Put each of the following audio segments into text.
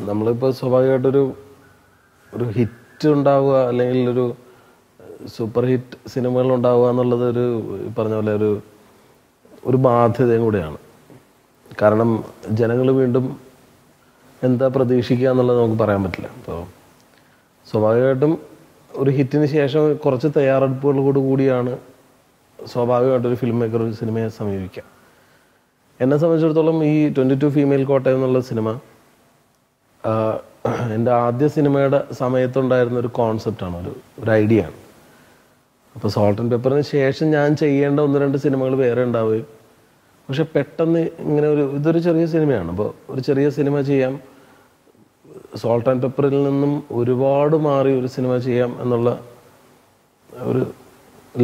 നമ്മളിപ്പോൾ സ്വാഭാവികമായിട്ടൊരു ഹിറ്റ് ഉണ്ടാവുക അല്ലെങ്കിൽ ഒരു സൂപ്പർ ഹിറ്റ് സിനിമകൾ ഉണ്ടാവുക എന്നുള്ളത് പറഞ്ഞ പോലെ ഒരു ബാധ്യതയും കൂടെയാണ്. കാരണം ജനങ്ങൾ വീണ്ടും എന്താ പ്രതീക്ഷിക്കുക എന്നുള്ളത് നമുക്ക് പറയാൻ പറ്റില്ല. അപ്പോൾ സ്വാഭാവികമായിട്ടും ഒരു ഹിറ്റിന് ശേഷം കുറച്ച് തയ്യാറെടുപ്പുകളോട് കൂടിയാണ് സ്വാഭാവികമായിട്ടൊരു ഫിലിം മേക്കർ ഒരു സിനിമയെ സമീപിക്കുക. എന്നെ സംബന്ധിച്ചിടത്തോളം ഈ 22 ഫീമെയിൽ കോട്ടയം എന്നുള്ള സിനിമ എൻ്റെ ആദ്യ സിനിമയുടെ സമയത്തുണ്ടായിരുന്ന ഒരു കോൺസെപ്റ്റാണ്, ഒരു ഐഡിയ ആണ്. അപ്പോൾ സോൾട്ട് ആൻഡ് പെപ്പറിന് ശേഷം ഞാൻ ചെയ്യേണ്ട 1-2 സിനിമകൾ വേറെ ഉണ്ടാവുകയും, പക്ഷെ പെട്ടെന്ന് ഇങ്ങനെ ഇതൊരു ചെറിയ സിനിമയാണ്, അപ്പോൾ ഒരു ചെറിയ സിനിമ ചെയ്യാം, സോൾട്ട് ആൻഡ് പെപ്പറിൽ നിന്നും ഒരുപാട് മാറി ഒരു സിനിമ ചെയ്യാം എന്നുള്ള ഒരു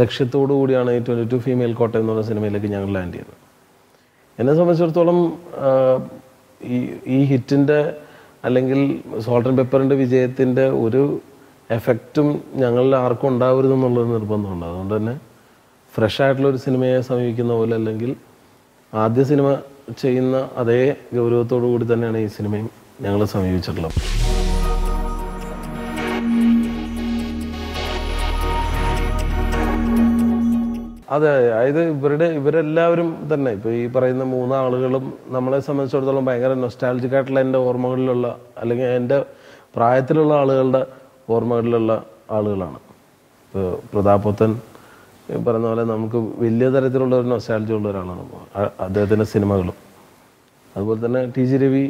ലക്ഷ്യത്തോടു കൂടിയാണ് ഈ 22 ഫീമെയിൽ കോട്ടയം എന്നുള്ള സിനിമയിലേക്ക് ഞങ്ങൾ ലാൻഡ് ചെയ്തത്. എന്നെ സംബന്ധിച്ചിടത്തോളം ഈ ഹിറ്റിൻ്റെ അല്ലെങ്കിൽ സോൾട്ട് ആൻഡ് പെപ്പറിൻ്റെ വിജയത്തിൻ്റെ ഒരു എഫക്റ്റും ഞങ്ങളിൽ ആർക്കും ഉണ്ടാവരുതെന്നുള്ളൊരു നിർബന്ധമുണ്ട്. അതുകൊണ്ട് തന്നെ ഫ്രഷ് ആയിട്ടുള്ളൊരു സിനിമയെ സമീപിക്കുന്ന പോലെ അല്ലെങ്കിൽ ആദ്യ സിനിമ ചെയ്യുന്ന അതേ ഗൗരവത്തോടു കൂടി തന്നെയാണ് ഈ സിനിമയും ഞങ്ങൾ സമീപിച്ചിട്ടുള്ളത്. അതെ, അതായത് ഇവരെല്ലാവരും തന്നെ ഇപ്പോൾ ഈ പറയുന്ന 3 ആളുകളും നമ്മളെ സംബന്ധിച്ചിടത്തോളം ഭയങ്കര നൊസ്റ്റാൾജിക് ആയിട്ടുള്ള എൻ്റെ ഓർമ്മകളിലുള്ള അല്ലെങ്കിൽ എൻ്റെ പ്രായത്തിലുള്ള ആളുകളുടെ ഓർമ്മകളിലുള്ള ആളുകളാണ്. ഇപ്പോൾ പ്രതാപോത്തൻ പറയുന്ന പോലെ നമുക്ക് വലിയ തരത്തിലുള്ള ഒരു നൊസ്റ്റാൾജി ഉള്ള ഒരാളാണ് അദ്ദേഹത്തിൻ്റെ സിനിമകളും. അതുപോലെ തന്നെ ടി ജി രവി,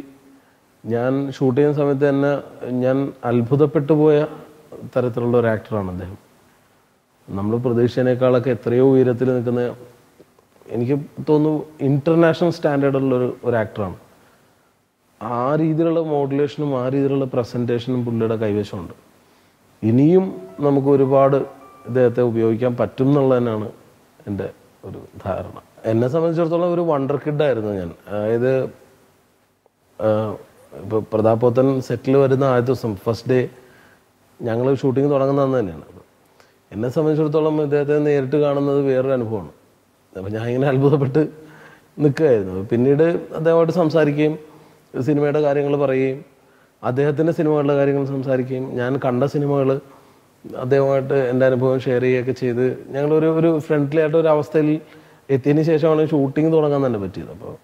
ഞാൻ ഷൂട്ട് ചെയ്യുന്ന സമയത്ത് തന്നെ ഞാൻ അത്ഭുതപ്പെട്ടു പോയ തരത്തിലുള്ള ഒരു ആക്ടറാണ് അദ്ദേഹം. നമ്മൾ പ്രതീക്ഷേനേക്കാളൊക്കെ എത്രയോ ഉയരത്തിൽ നിൽക്കുന്ന, എനിക്ക് തോന്നുന്നു ഇൻ്റർനാഷണൽ സ്റ്റാൻഡേർഡുള്ള ഒരു ആക്ടറാണ്. ആ രീതിയിലുള്ള മോഡുലേഷനും ആ രീതിയിലുള്ള പ്രസൻറ്റേഷനും പുള്ളിയുടെ കൈവശമുണ്ട്. ഇനിയും നമുക്ക് ഒരുപാട് ഇദ്ദേഹത്തെ ഉപയോഗിക്കാൻ പറ്റും എന്നുള്ളത് തന്നെയാണ് എൻ്റെ ഒരു ധാരണ. എന്നെ സംബന്ധിച്ചിടത്തോളം ഒരു വണ്ടർ കിഡായിരുന്നു ഞാൻ. അതായത് ഇപ്പോൾ പ്രതാപോത്തൻ സെറ്റിൽ വരുന്ന ആദ്യ ദിവസം ഫസ്റ്റ് ഡേ ഞങ്ങൾ ഷൂട്ടിങ് തുടങ്ങുന്നതെന്ന് തന്നെയാണ്. എന്നെ സംബന്ധിച്ചിടത്തോളം ഇദ്ദേഹത്തെ നേരിട്ട് കാണുന്നത് വേറൊരു അനുഭവമാണ്. അപ്പോൾ ഞാൻ ഇങ്ങനെ അത്ഭുതപ്പെട്ട് നിൽക്കുകയായിരുന്നു. പിന്നീട് അദ്ദേഹമായിട്ട് സംസാരിക്കുകയും സിനിമയുടെ കാര്യങ്ങൾ പറയുകയും അദ്ദേഹത്തിൻ്റെ സിനിമകളുടെ കാര്യങ്ങൾ സംസാരിക്കുകയും ഞാൻ കണ്ട സിനിമകൾ അദ്ദേഹമായിട്ട് എൻ്റെ അനുഭവം ഷെയർ ചെയ്യുകയൊക്കെ ചെയ്ത് ഞങ്ങളൊരു ഫ്രണ്ട്ലി ആയിട്ട് ഒരു അവസ്ഥയിൽ എത്തിയതിന് ശേഷമാണ് ഷൂട്ടിങ് തുടങ്ങാൻ തന്നെ പറ്റിയത്. അപ്പോൾ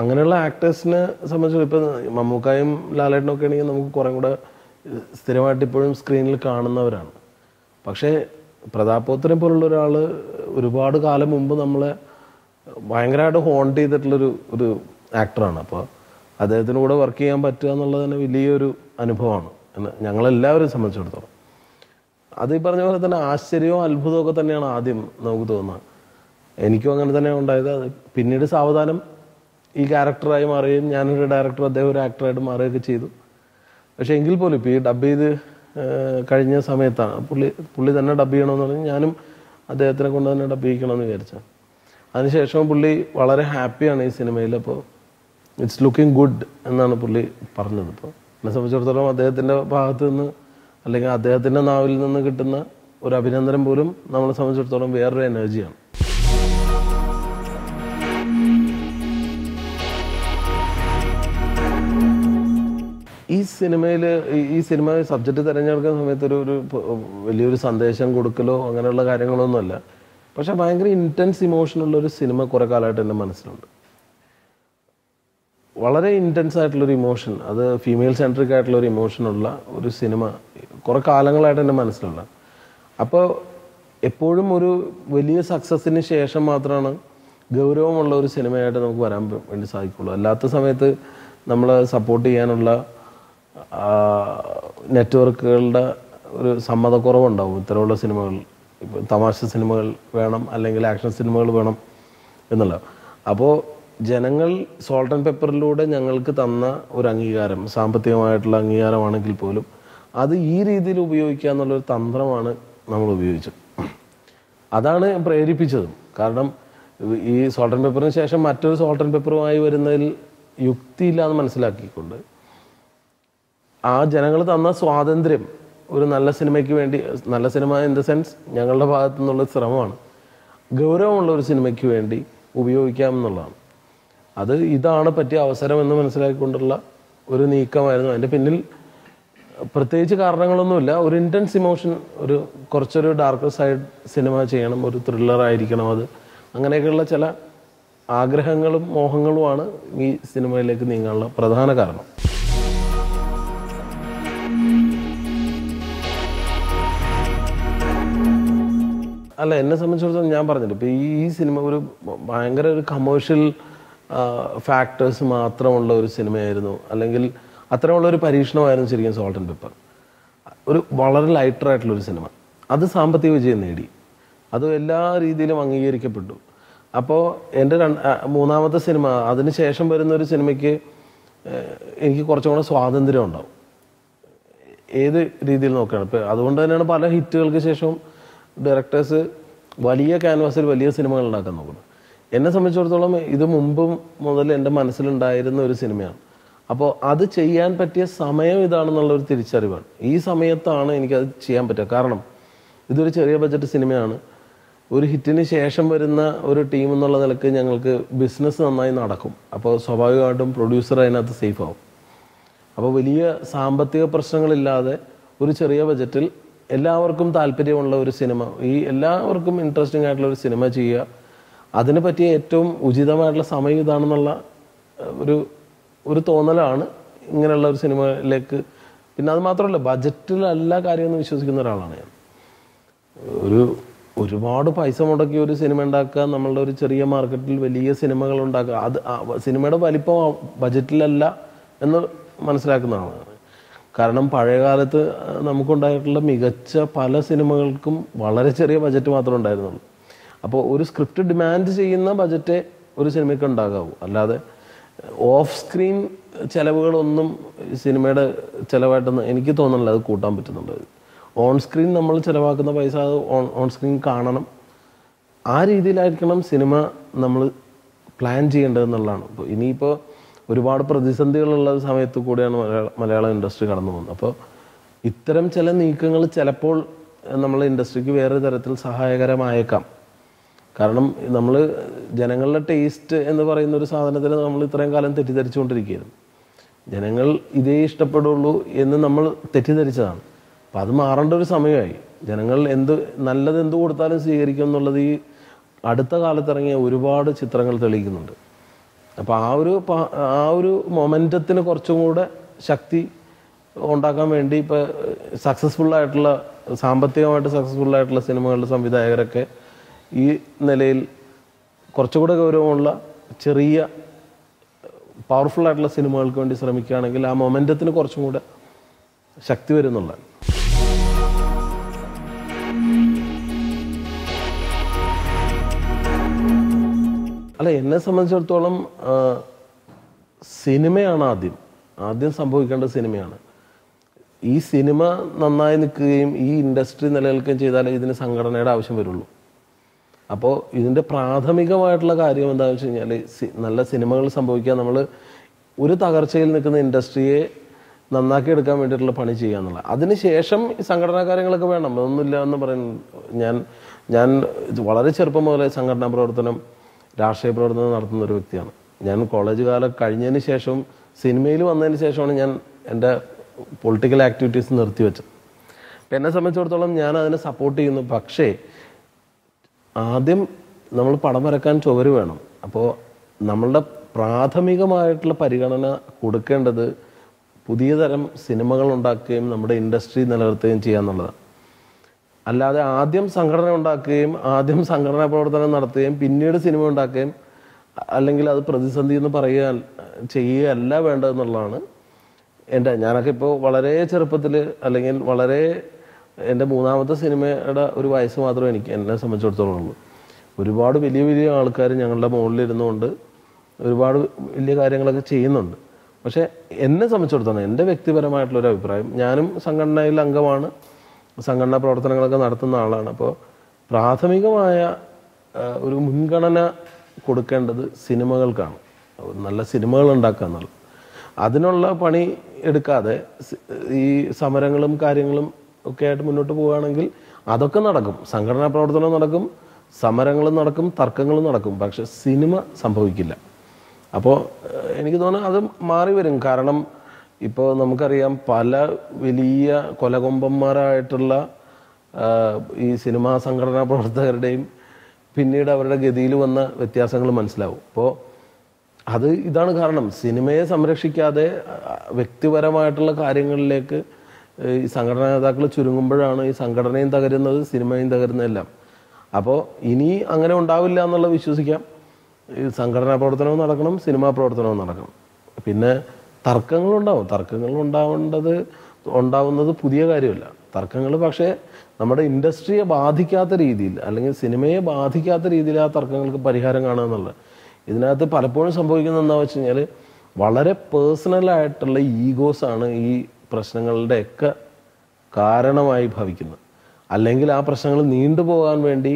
അങ്ങനെയുള്ള ആക്ടേഴ്സിനെ സംബന്ധിച്ച് ഇപ്പോൾ മമ്മൂക്കായും ലാലേട്ടനൊക്കെ ആണെങ്കിൽ നമുക്ക് കുറേ കൂടെ സ്ഥിരമായിട്ട് ഇപ്പോഴും സ്ക്രീനിൽ കാണുന്നവരാണ്. പക്ഷേ പ്രതാപോത്തനെ പോലുള്ള ഒരാൾ ഒരുപാട് കാലം മുമ്പ് നമ്മളെ ഭയങ്കരമായിട്ട് ഹോണ്ട് ചെയ്തിട്ടുള്ളൊരു ആക്ടറാണ്. അപ്പോൾ അദ്ദേഹത്തിൻ്റെ കൂടെ വർക്ക് ചെയ്യാൻ പറ്റുക എന്നുള്ളത് തന്നെ വലിയൊരു അനുഭവമാണ് ഞങ്ങളെല്ലാവരും സംബന്ധിച്ചിടത്തോളം. അത് ഈ പറഞ്ഞ പോലെ തന്നെ ആശ്ചര്യവും അത്ഭുതവും ഒക്കെ തന്നെയാണ് ആദ്യം നമുക്ക് തോന്നുന്നത്. എനിക്കും അങ്ങനെ തന്നെ ഉണ്ടായത്. അത് പിന്നീട് സാവധാനം ഈ ക്യാരക്ടറായി മാറുകയും ഞാനൊരു ഡയറക്ടർ, അദ്ദേഹം ഒരു ആക്ടറായിട്ട് മാറുകയൊക്കെ ചെയ്തു. പക്ഷേ എങ്കിൽ പോലും ഇപ്പോൾ ഈ ഡബ് ചെയ്ത് കഴിഞ്ഞ സമയത്താണ് പുള്ളി തന്നെ ഡബ് ചെയ്യണമെന്ന് പറഞ്ഞ് ഞാനും അദ്ദേഹത്തിനെ കൊണ്ട് തന്നെ ഡബ് ചെയ്യിക്കണമെന്ന് വിചാരിച്ചു. അതിനുശേഷം പുള്ളി വളരെ ഹാപ്പിയാണ് ഈ സിനിമയിൽ. അപ്പോൾ ഇറ്റ്സ് ലുക്കിംഗ് ഗുഡ് എന്നാണ് പുള്ളി പറഞ്ഞത്. അപ്പോൾ എന്നെ സംബന്ധിച്ചിടത്തോളം അദ്ദേഹത്തിൻ്റെ ഭാഗത്ത് നിന്ന് അല്ലെങ്കിൽ അദ്ദേഹത്തിൻ്റെ നാവിൽ നിന്ന് കിട്ടുന്ന ഒരു അഭിനന്ദനം പോലും നമ്മളെ സംബന്ധിച്ചിടത്തോളം വേറൊരു എനർജിയാണ്. ഈ സിനിമ സബ്ജക്റ്റ് തിരഞ്ഞെടുക്കുന്ന സമയത്ത് ഒരു വലിയൊരു സന്ദേശം കൊടുക്കലോ അങ്ങനെയുള്ള കാര്യങ്ങളൊന്നുമല്ല. പക്ഷെ ഭയങ്കര ഇൻറ്റൻസ് ഇമോഷനുള്ളൊരു സിനിമ കുറേ കാലമായിട്ട് എൻ്റെ മനസ്സിലുണ്ട്. വളരെ ഇൻറ്റൻസ് ആയിട്ടുള്ളൊരു ഇമോഷൻ, അത് ഫീമെയിൽ സെൻട്രിക് ആയിട്ടുള്ളൊരു ഇമോഷനുള്ള ഒരു സിനിമ കുറേ കാലങ്ങളായിട്ട് എൻ്റെ മനസ്സിലുള്ള. അപ്പോൾ എപ്പോഴും ഒരു വലിയ സക്സസ്സിന് ശേഷം മാത്രമാണ് ഗൗരവമുള്ള ഒരു സിനിമയായിട്ട് നമുക്ക് വരാൻ വേണ്ടി സാധിക്കുള്ളൂ. അല്ലാത്ത സമയത്ത് നമ്മൾ സപ്പോർട്ട് ചെയ്യാനുള്ള നെറ്റ്വർക്കുകളുടെ ഒരു സമ്മതക്കുറവുണ്ടാവും. ഇത്തരമുള്ള സിനിമകൾ, ഇപ്പോൾ തമാശ സിനിമകൾ വേണം അല്ലെങ്കിൽ ആക്ഷൻ സിനിമകൾ വേണം എന്നുള്ള. അപ്പോൾ ജനങ്ങൾ സോൾട്ട് ആൻഡ് പെപ്പറിലൂടെ ഞങ്ങൾക്ക് തന്ന ഒരു അംഗീകാരം, സാമ്പത്തികമായിട്ടുള്ള അംഗീകാരമാണെങ്കിൽ പോലും അത് ഈ രീതിയിൽ ഉപയോഗിക്കുക എന്നുള്ളൊരു തന്ത്രമാണ് നമ്മൾ ഉപയോഗിച്ചത്. അതാണ് പ്രേരിപ്പിച്ചതും. കാരണം ഈ സോൾട്ട് ആൻഡ് പെപ്പറിന് ശേഷം മറ്റൊരു സോൾട്ട് ആൻഡ് പെപ്പറുമായി വരുന്നതിൽ യുക്തിയില്ലാന്ന് മനസ്സിലാക്കിക്കൊണ്ട് ആ ജനങ്ങൾ തന്ന സ്വാതന്ത്ര്യം ഒരു നല്ല സിനിമയ്ക്ക് വേണ്ടി, നല്ല സിനിമ ഇൻ ദ സെൻസ് ഞങ്ങളുടെ ഭാഗത്തു നിന്നുള്ള ശ്രമമാണ്, ഗൗരവമുള്ള ഒരു സിനിമയ്ക്ക് വേണ്ടി ഉപയോഗിക്കാം എന്നുള്ളതാണ്. ഇതാണ് പറ്റിയ അവസരം എന്ന് മനസ്സിലാക്കിക്കൊണ്ടുള്ള ഒരു നീക്കമായിരുന്നു. അതിൻ്റെ പിന്നിൽ പ്രത്യേകിച്ച് കാരണങ്ങളൊന്നുമില്ല. ഒരു ഇൻറ്റൻസ് ഇമോഷൻ, കുറച്ചൊരു ഡാർക്കർ സൈഡ് സിനിമ ചെയ്യണം, ഒരു ത്രില്ലർ ആയിരിക്കണം, അത് അങ്ങനെയൊക്കെയുള്ള ചില ആഗ്രഹങ്ങളും മോഹങ്ങളുമാണ് ഈ സിനിമയിലേക്ക് നീങ്ങാനുള്ള പ്രധാന കാരണം. അല്ല, എന്നെ സംബന്ധിച്ചിടത്തോളം ഞാൻ പറഞ്ഞിട്ട് ഇപ്പോൾ ഈ സിനിമ ഭയങ്കര ഒരു കമേഴ്ഷ്യൽ ഫാക്ടേഴ്സ് മാത്രമുള്ള ഒരു സിനിമയായിരുന്നു, അല്ലെങ്കിൽ അത്തരമുള്ള ഒരു പരീക്ഷണമായിരുന്നു ശരിക്കും സോൾട്ട് ആൻഡ് പെപ്പർ. വളരെ ലൈറ്ററായിട്ടുള്ളൊരു സിനിമ, അത് സാമ്പത്തിക വിജയം നേടി, അത് എല്ലാ രീതിയിലും അംഗീകരിക്കപ്പെട്ടു. അപ്പോൾ എൻ്റെ മൂന്നാമത്തെ സിനിമ, അതിന് ശേഷം വരുന്നൊരു സിനിമയ്ക്ക് എനിക്ക് കുറച്ചും കൂടെ സ്വാതന്ത്ര്യം ഉണ്ടാവും ഏത് രീതിയിൽ നോക്കുകയാണ്. ഇപ്പോൾ അതുകൊണ്ട് തന്നെയാണ് പല ഹിറ്റുകൾക്ക് ശേഷവും ഡയറക്ടേഴ്സ് വലിയ ക്യാൻവാസിൽ വലിയ സിനിമകൾ ഉണ്ടാക്കാൻ നോക്കുന്നത്. എന്നെ സംബന്ധിച്ചിടത്തോളം ഇത് മുമ്പും മുതൽ എൻ്റെ മനസ്സിലുണ്ടായിരുന്ന ഒരു സിനിമയാണ്. അപ്പോൾ അത് ചെയ്യാൻ പറ്റിയ സമയം ഇതാണെന്നുള്ളൊരു തിരിച്ചറിവാണ്. ഈ സമയത്താണ് എനിക്കത് ചെയ്യാൻ പറ്റുക. കാരണം ഇതൊരു ചെറിയ ബഡ്ജറ്റ് സിനിമയാണ്. ഒരു ഹിറ്റിന് ശേഷം വരുന്ന ഒരു ടീം എന്നുള്ള നിലക്ക് ഞങ്ങൾക്ക് ബിസിനസ് നന്നായി നടക്കും. അപ്പോൾ സ്വാഭാവികമായിട്ടും പ്രൊഡ്യൂസർ അതിനകത്ത് സേഫ് ആവും. അപ്പോൾ വലിയ സാമ്പത്തിക പ്രശ്നങ്ങളില്ലാതെ ഒരു ചെറിയ ബഡ്ജറ്റിൽ എല്ലാവർക്കും താല്പര്യമുള്ള ഒരു സിനിമ, എല്ലാവർക്കും ഇൻട്രസ്റ്റിംഗ് ആയിട്ടുള്ള ഒരു സിനിമ ചെയ്യുക, അതിനെ പറ്റിയ ഏറ്റവും ഉചിതമായിട്ടുള്ള സമയം ഇതാണെന്നുള്ള ഒരു തോന്നലാണ് ഇങ്ങനെയുള്ള ഒരു സിനിമയിലേക്ക്. പിന്നെ അത് മാത്രമല്ല, ബഡ്ജറ്റിലല്ല കാര്യമെന്ന് വിശ്വസിക്കുന്ന ഒരാളാണ് ഞാൻ. ഒരുപാട് പൈസ മുടക്കി ഒരു സിനിമ ഉണ്ടാക്കുക, നമ്മളുടെ ഒരു ചെറിയ മാർക്കറ്റിൽ വലിയ സിനിമകൾ ഉണ്ടാക്കുക, അത് സിനിമയുടെ വലിപ്പം ബഡ്ജറ്റിലല്ല എന്ന് മനസ്സിലാക്കുന്ന ആളാണ്. കാരണം പഴയകാലത്ത് നമുക്കുണ്ടായിട്ടുള്ള മികച്ച പല സിനിമകൾക്കും വളരെ ചെറിയ ബഡ്ജറ്റ് മാത്രമേ ഉണ്ടായിരുന്നുള്ളൂ. അപ്പോൾ ഒരു സ്ക്രിപ്റ്റ് ഡിമാൻഡ് ചെയ്യുന്ന ബഡ്ജറ്റേ ഒരു സിനിമയ്ക്ക് ഉണ്ടാകാവൂ. അല്ലാതെ ഓഫ് സ്ക്രീൻ ചിലവുകളൊന്നും സിനിമയുടെ ചിലവായിട്ടൊന്നും എനിക്ക് തോന്നുന്നില്ല അത് കൂട്ടാൻ പറ്റുന്നുണ്ട്. ഓൺ സ്ക്രീൻ നമ്മൾ ചിലവാക്കുന്ന പൈസ അത് ഓൺ സ്ക്രീൻ കാണണം. ആ രീതിയിലായിരിക്കണം സിനിമ നമ്മൾ പ്ലാൻ ചെയ്യേണ്ടതെന്നുള്ളതാണ്. ഇപ്പോൾ ഇനിയിപ്പോൾ ഒരുപാട് പ്രതിസന്ധികളുള്ള സമയത്ത് കൂടിയാണ് മലയാളം ഇൻഡസ്ട്രി കടന്നു പോകുന്നത്. അപ്പോൾ ഇത്തരം ചില നീക്കങ്ങൾ ചിലപ്പോൾ നമ്മളെ ഇൻഡസ്ട്രിക്ക് വേറെ തരത്തിൽ സഹായകരമായേക്കാം. കാരണം നമ്മൾ ജനങ്ങളുടെ ടേസ്റ്റ് എന്ന് പറയുന്ന ഒരു സാധനത്തിന് നമ്മൾ ഇത്രയും കാലം തെറ്റിദ്ധരിച്ചുകൊണ്ടിരിക്കുകയായിരുന്നു. ജനങ്ങൾ ഇതേ ഇഷ്ടപ്പെടുള്ളൂ എന്ന് നമ്മൾ തെറ്റിദ്ധരിച്ചതാണ്. അപ്പം അത് മാറേണ്ട ഒരു സമയമായി. ജനങ്ങൾ നല്ലത് എന്ത് കൊടുത്താലും സ്വീകരിക്കും എന്നുള്ളത് ഈ അടുത്ത കാലത്ത് ഇറങ്ങിയ ഒരുപാട് ചിത്രങ്ങൾ തെളിയിക്കുന്നുണ്ട്. അപ്പോൾ ആ ഒരു മൊമെൻറ്റത്തിന് കുറച്ചും കൂടെ ശക്തി ഉണ്ടാക്കാൻ വേണ്ടി ഇപ്പോൾ സക്സസ്ഫുള്ളായിട്ടുള്ള, സാമ്പത്തികമായിട്ട് സക്സസ്ഫുള്ളായിട്ടുള്ള സിനിമകളുടെ സംവിധായകരൊക്കെ ഈ നിലയിൽ കുറച്ചുകൂടെ ഗൗരവമുള്ള ചെറിയ പവർഫുള്ളായിട്ടുള്ള സിനിമകൾക്ക് വേണ്ടി ശ്രമിക്കുകയാണെങ്കിൽ ആ മൊമെൻറ്റത്തിന് കുറച്ചും കൂടെ ശക്തി വരുന്നുള്ളതാണ്. അല്ല, എന്നെ സംബന്ധിച്ചിടത്തോളം സിനിമയാണ് ആദ്യം സംഭവിക്കേണ്ട സിനിമയാണ്. ഈ സിനിമ നന്നായി നിൽക്കുകയും ഈ ഇൻഡസ്ട്രി നിലനിൽക്കുകയും ചെയ്താലേ ഇതിന് സംഘടനയുടെ ആവശ്യം വരുള്ളൂ. അപ്പോൾ ഇതിൻ്റെ പ്രാഥമികമായിട്ടുള്ള കാര്യം എന്താണെന്ന് വെച്ച് കഴിഞ്ഞാൽ നല്ല സിനിമകൾ സംഭവിക്കുക, നമ്മൾ ഒരു തകർച്ചയിൽ നിൽക്കുന്ന ഇൻഡസ്ട്രിയെ നന്നാക്കി എടുക്കാൻ വേണ്ടിയിട്ടുള്ള പണി ചെയ്യുക എന്നുള്ള. അതിനുശേഷം ഈ സംഘടനാ കാര്യങ്ങളൊക്കെ വേണം, ഒന്നുമില്ല എന്ന് പറയുന്നത്. ഞാൻ വളരെ ചെറുപ്പം മുതലേ സംഘടനാ പ്രവർത്തനം, രാഷ്ട്രീയ പ്രവർത്തനം നടത്തുന്ന ഒരു വ്യക്തിയാണ്. ഞാൻ കോളേജ് കാലം കഴിഞ്ഞതിന് ശേഷവും സിനിമയിൽ വന്നതിന് ശേഷമാണ് ഞാൻ എൻ്റെ പൊളിറ്റിക്കൽ ആക്ടിവിറ്റീസ് നിർത്തിവെച്ചത്. അപ്പം എന്നെ സംബന്ധിച്ചിടത്തോളം ഞാൻ അതിനെ സപ്പോർട്ട് ചെയ്യുന്നു. പക്ഷേ ആദ്യം നമ്മൾ പടം വരക്കാൻ ചുവര് വേണം. അപ്പോൾ നമ്മളുടെ പ്രാഥമികമായിട്ടുള്ള പരിഗണന കൊടുക്കേണ്ടത് പുതിയ തരം സിനിമകൾ ഉണ്ടാക്കുകയും നമ്മുടെ ഇൻഡസ്ട്രി നിലനിർത്തുകയും ചെയ്യുക എന്നുള്ളതാണ്. അല്ലാതെ ആദ്യം സംഘടന ഉണ്ടാക്കുകയും ആദ്യം സംഘടനാ പ്രവർത്തനം നടത്തുകയും പിന്നീട് സിനിമ ഉണ്ടാക്കുകയും അല്ലെങ്കിൽ അത് പ്രതിസന്ധി എന്ന് ചെയ്യുകയല്ല വേണ്ടതെന്നുള്ളതാണ് ഞാനൊക്കെ ഇപ്പോൾ വളരെ ചെറുപ്പത്തിൽ, അല്ലെങ്കിൽ വളരെ എൻ്റെ മൂന്നാമത്തെ സിനിമയുടെ ഒരു വയസ്സ് മാത്രമേ എന്നെ സംബന്ധിച്ചിടത്തോളം ഉള്ളൂ. ഒരുപാട് വലിയ വലിയ ആൾക്കാർ ഞങ്ങളുടെ മുകളിലിരുന്നുകൊണ്ട് ഒരുപാട് വലിയ കാര്യങ്ങളൊക്കെ ചെയ്യുന്നുണ്ട്. പക്ഷേ എന്നെ സംബന്ധിച്ചിടത്തോളം എൻ്റെ വ്യക്തിപരമായിട്ടുള്ളൊരു അഭിപ്രായം, ഞാനും സംഘടനയിൽ അംഗമാണ്, സംഘടനാ പ്രവർത്തനങ്ങളൊക്കെ നടത്തുന്ന ആളാണ്. അപ്പോൾ പ്രാഥമികമായ ഒരു മുൻഗണന കൊടുക്കേണ്ടത് സിനിമകൾക്കാണ്. നല്ല സിനിമകൾ ഉണ്ടാക്കുക എന്നുള്ളത്. അതിനുള്ള പണി എടുക്കാതെ ഈ സമരങ്ങളും കാര്യങ്ങളും ഒക്കെ ആയിട്ട് മുന്നോട്ട് പോവുകയാണെങ്കിൽ അതൊക്കെ നടക്കും. സംഘടനാ പ്രവർത്തനം നടക്കും, സമരങ്ങളും നടക്കും, തർക്കങ്ങളും നടക്കും. പക്ഷെ സിനിമ സംഭവിക്കില്ല. അപ്പോൾ എനിക്ക് തോന്നുന്നു അത് മാറി വരും. കാരണം ഇപ്പോൾ നമുക്കറിയാം പല വലിയ കൊലകൊമ്പന്മാരായിട്ടുള്ള ഈ സിനിമാ സംഘടനാ പ്രവർത്തകരുടെയും പിന്നീട് അവരുടെ ഗതിയിൽ വന്ന വ്യത്യാസങ്ങൾ മനസ്സിലാവും. അപ്പോൾ ഇതാണ് കാരണം. സിനിമയെ സംരക്ഷിക്കാതെ വ്യക്തിപരമായിട്ടുള്ള കാര്യങ്ങളിലേക്ക് ഈ സംഘടനാ നേതാക്കൾ ചുരുങ്ങുമ്പോഴാണ് ഈ സംഘടനയും തകരുന്നത്, സിനിമയും തകരുന്നതെല്ലാം. അപ്പോൾ ഇനി അങ്ങനെ ഉണ്ടാവില്ല എന്നുള്ളത് വിശ്വസിക്കാം. ഈ സംഘടനാ പ്രവർത്തനവും നടക്കണം, സിനിമാ പ്രവർത്തനവും നടക്കണം. പിന്നെ തർക്കങ്ങൾ ഉണ്ടാവുന്നത് പുതിയ കാര്യമല്ല. തർക്കങ്ങൾ പക്ഷേ നമ്മുടെ ഇൻഡസ്ട്രിയെ ബാധിക്കാത്ത രീതിയിൽ അല്ലെങ്കിൽ സിനിമയെ ബാധിക്കാത്ത രീതിയിൽ ആ തർക്കങ്ങൾക്ക് പരിഹാരം കാണുക എന്നുള്ളത്. ഇതിനകത്ത് പലപ്പോഴും സംഭവിക്കുന്നത് എന്താണെന്ന് വെച്ച് കഴിഞ്ഞാൽ വളരെ പേഴ്സണലായിട്ടുള്ള ഈഗോസാണ് ഈ പ്രശ്നങ്ങളുടെയൊക്കെ കാരണമായി ഭവിക്കുന്നത്. അല്ലെങ്കിൽ ആ പ്രശ്നങ്ങൾ നീണ്ടുപോകാൻ വേണ്ടി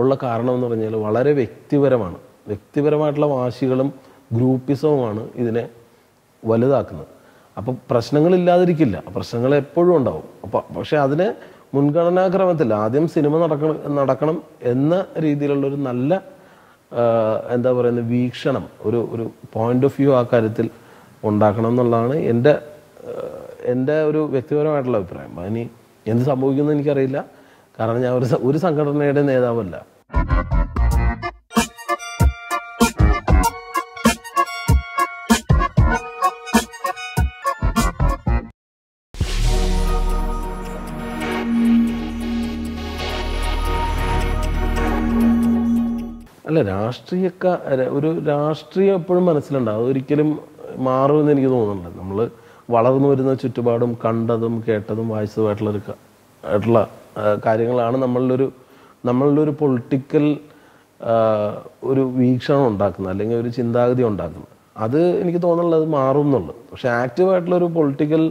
ഉള്ള കാരണം എന്ന് പറഞ്ഞാൽ വളരെ വ്യക്തിപരമായിട്ടുള്ള വാശികളും ഗ്രൂപ്പിസവുമാണ് ഇതിനെ വലുതാക്കുന്നത്. അപ്പം പ്രശ്നങ്ങളില്ലാതിരിക്കില്ല, പ്രശ്നങ്ങൾ എപ്പോഴും ഉണ്ടാവും. പക്ഷെ അതിന് മുൻഗണനാക്രമത്തിൽ ആദ്യം സിനിമ നടക്കണം എന്ന രീതിയിലുള്ളൊരു നല്ല എന്താ പറയുന്നത് വീക്ഷണം, ഒരു പോയിന്റ് ഓഫ് വ്യൂ ആ കാര്യത്തിൽ ഉണ്ടാക്കണം എന്നുള്ളതാണ് എൻ്റെ ഒരു വ്യക്തിപരമായിട്ടുള്ള അഭിപ്രായം. ഇനി എന്ത് സംഭവിക്കുമെന്ന് എനിക്കറിയില്ല, കാരണം ഞാൻ ഒരു സംഘടനയുടെ നേതാവല്ല. അല്ല, ഒരു രാഷ്ട്രീയം എപ്പോഴും മനസ്സിലുണ്ടാവും, അതൊരിക്കലും മാറുമെന്ന് എനിക്ക് തോന്നുന്നുണ്ട്. നമ്മൾ വളർന്നു വരുന്ന ചുറ്റുപാടും കണ്ടതും കേട്ടതും വായിച്ചതുമായിട്ടുള്ള കാര്യങ്ങളാണ് നമ്മളിലൊരു പൊളിറ്റിക്കൽ ഒരു വീക്ഷണം ഉണ്ടാക്കുന്നത്, അല്ലെങ്കിൽ ഒരു ചിന്താഗതി ഉണ്ടാക്കുന്നത്. അത് എനിക്ക് തോന്നുന്നുള്ളത് മാറും എന്നുള്ളത്. പക്ഷെ ആക്റ്റീവായിട്ടുള്ളൊരു പൊളിറ്റിക്കൽ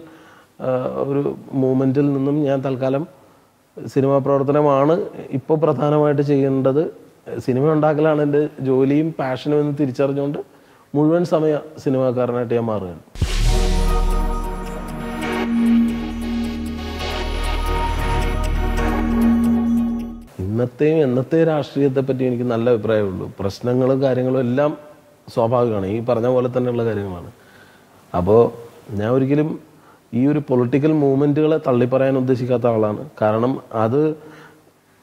ഒരു മൂവ്മെൻറ്റിൽ നിന്നും ഞാൻ തൽക്കാലം സിനിമാ പ്രവർത്തനമാണ് ഇപ്പോൾ പ്രധാനമായിട്ട് ചെയ്യേണ്ടത്. സിനിമ ഉണ്ടാക്കലാണ് എൻ്റെ ജോലിയും പാഷനും എന്ന് തിരിച്ചറിഞ്ഞുകൊണ്ട് മുഴുവൻ സമയ സിനിമാക്കാരനായിട്ട് ഞാൻ മാറുകയാണ്. എന്നത്തെ രാഷ്ട്രീയത്തെ പറ്റി എനിക്ക് നല്ല അഭിപ്രായമുള്ളൂ. പ്രശ്നങ്ങളും കാര്യങ്ങളും എല്ലാം സ്വാഭാവികമാണ്, ഈ പറഞ്ഞ പോലെ തന്നെയുള്ള കാര്യങ്ങളാണ്. അപ്പോൾ ഞാൻ ഒരിക്കലും ഈ ഒരു പൊളിറ്റിക്കൽ മൂവ്മെൻറ്റുകളെ തള്ളിപ്പറയാൻ ഉദ്ദേശിക്കാത്ത ആളാണ്. കാരണം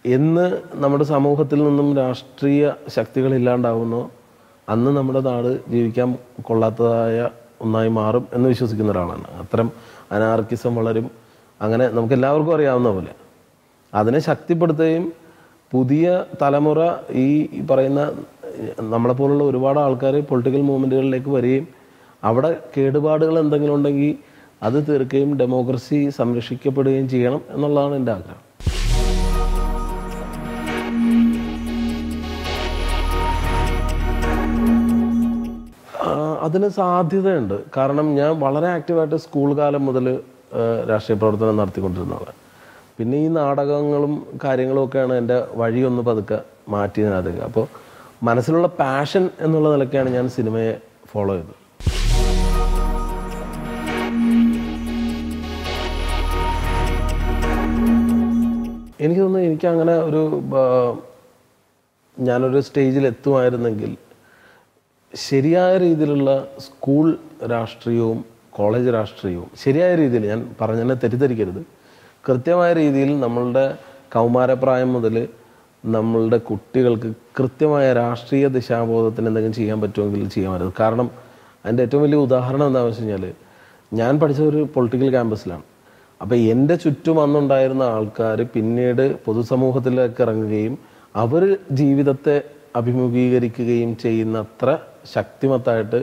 എന്ന് നമ്മുടെ സമൂഹത്തിൽ നിന്നും രാഷ്ട്രീയ ശക്തികളില്ലാണ്ടാവുന്നോ അന്ന് നമ്മുടെ നാട് ജീവിക്കാൻ കൊള്ളാത്തതായ ഒന്നായി മാറും എന്ന് വിശ്വസിക്കുന്ന ഒരാളാണ്. അത്തരം അനാർക്കിസം വളരും, അങ്ങനെ നമുക്ക് എല്ലാവർക്കും അറിയാവുന്ന പോലെ. അതിനെ ശക്തിപ്പെടുത്തുകയും പുതിയ തലമുറ ഈ പറയുന്ന നമ്മളെപ്പോലുള്ള ഒരുപാട് ആൾക്കാർ പൊളിറ്റിക്കൽ മൂവ്മെൻറ്റുകളിലേക്ക് വരികയും അവിടെ കേടുപാടുകൾ എന്തെങ്കിലും ഉണ്ടെങ്കിൽ അത് തീർക്കുകയും ഡെമോക്രസി സംരക്ഷിക്കപ്പെടുകയും ചെയ്യണം എന്നുള്ളതാണ് എൻ്റെ ആഗ്രഹം. അതിന് സാധ്യതയുണ്ട്. കാരണം ഞാൻ വളരെ ആക്റ്റീവായിട്ട് സ്കൂൾ കാലം മുതൽ രാഷ്ട്രീയ പ്രവർത്തനം നടത്തിക്കൊണ്ടിരുന്നതാണ്. പിന്നെ ഈ നാടകങ്ങളും കാര്യങ്ങളും ഒക്കെയാണ് എൻ്റെ വഴിയൊന്ന് പതുക്കെ മാറ്റിയതിനകത്ത്. അപ്പോൾ മനസ്സിലുള്ള പാഷൻ എന്നുള്ള നിലയ്ക്കാണ് ഞാൻ സിനിമയെ ഫോളോ ചെയ്തത്. എനിക്ക് തോന്നുന്നു എനിക്കങ്ങനെ ഞാനൊരു സ്റ്റേജിൽ എത്തുമായിരുന്നെങ്കിൽ ശരിയായ രീതിയിലുള്ള സ്കൂൾ രാഷ്ട്രീയവും കോളേജ് രാഷ്ട്രീയവും ശരിയായ രീതിയിൽ, ഞാൻ പറഞ്ഞതിനെ തെറ്റിദ്ധരിക്കരുത്, കൃത്യമായ രീതിയിൽ നമ്മളുടെ കൗമാരപ്രായം മുതൽ നമ്മളുടെ കുട്ടികൾക്ക് കൃത്യമായ രാഷ്ട്രീയ ദിശാബോധത്തിന് എന്തെങ്കിലും ചെയ്യാൻ പറ്റുമെങ്കിൽ ചെയ്യാമായിരുന്നു. കാരണം അതിൻ്റെ ഏറ്റവും വലിയ ഉദാഹരണം എന്താണെന്ന് വെച്ച് കഴിഞ്ഞാൽ, ഞാൻ പഠിച്ച ഒരു പൊളിറ്റിക്കൽ ക്യാമ്പസിലാണ്. അപ്പോൾ എൻ്റെ ചുറ്റും അന്നുണ്ടായിരുന്ന ആൾക്കാർ പിന്നീട് പൊതുസമൂഹത്തിലേക്ക് ഇറങ്ങുകയും അവർ ജീവിതത്തെ അഭിമുഖീകരിക്കുകയും ചെയ്യുന്നത്ര ശക്തിമത്തായിട്ട്